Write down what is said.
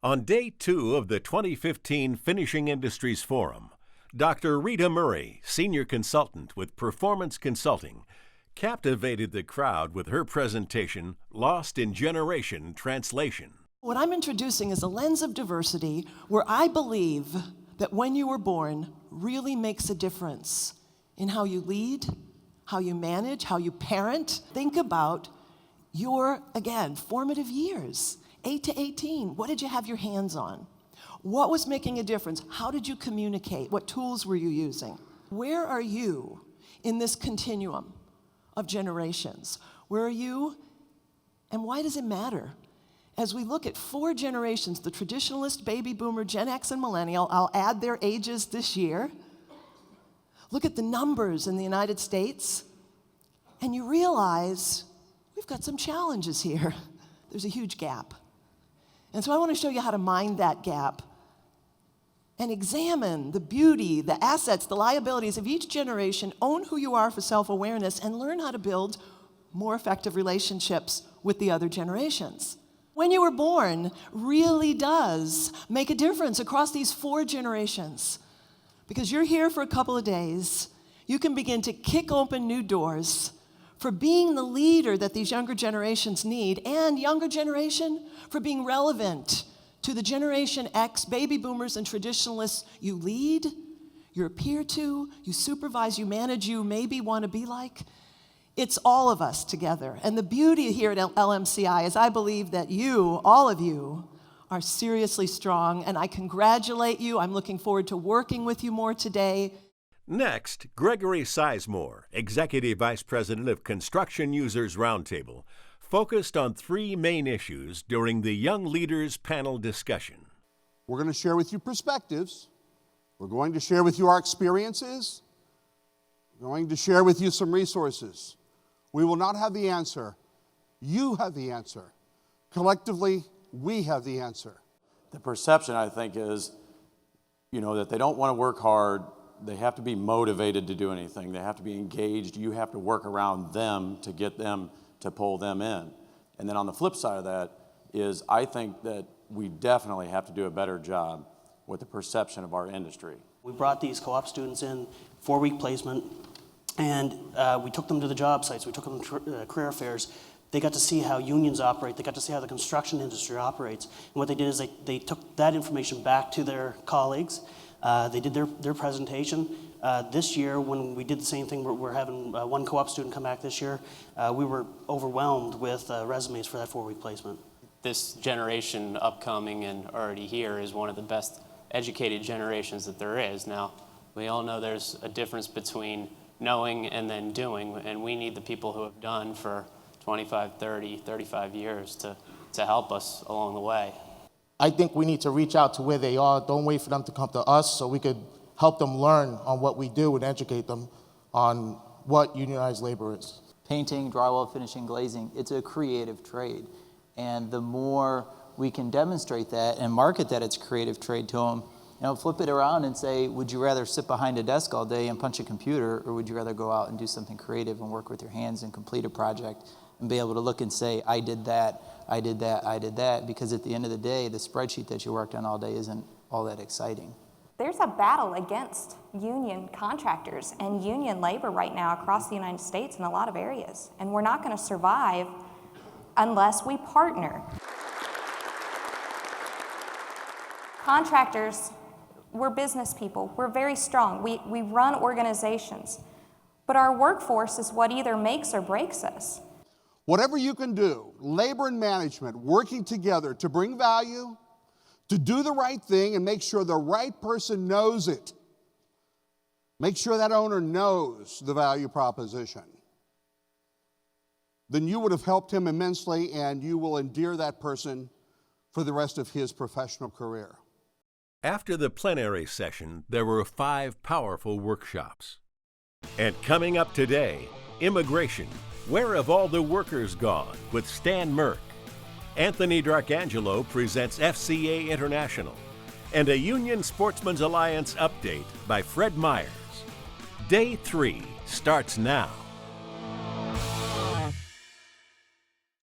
On day 2 of the 2015 Finishing Industries Forum, Dr. Rita Murray, Senior Consultant with Performance Consulting, captivated the crowd with her presentation, Lost in Generation Translation. What I'm introducing is a lens of diversity where I believe that when you were born really makes a difference in how you lead, how you manage, how you parent. Think about your, again, formative years, 8 to 18. What did you have your hands on? What was making a difference? How did you communicate? What tools were you using? Where are you in this continuum of generations? Where are you, and why does it matter? As we look at 4 generations, the traditionalist, baby boomer, Gen X, and millennial, I'll add their ages this year. Look at the numbers in the United States, and you realize we've got some challenges here. There's a huge gap. And so I want to show you how to mind that gap and examine the beauty, the assets, the liabilities of each generation, own who you are for self-awareness, and learn how to build more effective relationships with the other generations. When you were born really does make a difference across these 4 generations. Because you're here for a couple of days, you can begin to kick open new doors for being the leader that these younger generations need, and younger generation for being relevant to the Generation X, baby boomers and traditionalists you lead, you appear to, you supervise, you manage, you maybe want to be like. It's all of us together. And the beauty here at LMCI is I believe that you, all of you, are seriously strong, and I congratulate you. I'm looking forward to working with you more today. Next, Gregory Sizemore, Executive Vice President of Construction Users Roundtable, focused on 3 main issues during the Young Leaders panel discussion. We're going to share with you perspectives. We're going to share with you our experiences. We're going to share with you some resources. We will not have the answer. You have the answer. Collectively, we have the answer. The perception, I think, is, that they don't want to work hard. They have to be motivated to do anything. They have to be engaged. You have to work around them to get them to pull them in. And then on the flip side of that is I think that we definitely have to do a better job with the perception of our industry. We brought these co-op students in, 4-week placement, and we took them to the job sites. We took them to career fairs. They got to see how unions operate. They got to see how the construction industry operates. And what they did is they took that information back to their colleagues. They did their presentation. This year, when we did the same thing, we're having 1 co-op student come back this year. We were overwhelmed with resumes for that 4-week placement. This generation upcoming and already here is one of the best educated generations that there is. Now, we all know there's a difference between knowing and then doing, and we need the people who have done for 25, 30, 35 years to help us along the way. I think we need to reach out to where they are. Don't wait for them to come to us so we could help them learn on what we do and educate them on what unionized labor is. Painting, drywall, finishing, glazing, it's a creative trade. And the more we can demonstrate that and market that it's a creative trade to them, flip it around and say, would you rather sit behind a desk all day and punch a computer, or would you rather go out and do something creative and work with your hands and complete a project and be able to look and say, I did that, I did that, I did that, because at the end of the day, the spreadsheet that you worked on all day isn't all that exciting. There's a battle against union contractors and union labor right now across the United States in a lot of areas, and we're not going to survive unless we partner. Contractors, we're business people. We're very strong. We run organizations, but our workforce is what either makes or breaks us. Whatever you can do, labor and management working together to bring value, to do the right thing and make sure the right person knows it. Make sure that owner knows the value proposition. Then you would have helped him immensely, and you will endear that person for the rest of his professional career. After the plenary session, there were 5 powerful workshops. And coming up today, Immigration, Where Have All the Workers Gone? With Stan Merck. Anthony Darkangelo presents FCA International, and a Union Sportsmen's Alliance update by Fred Myers. Day 3 starts now.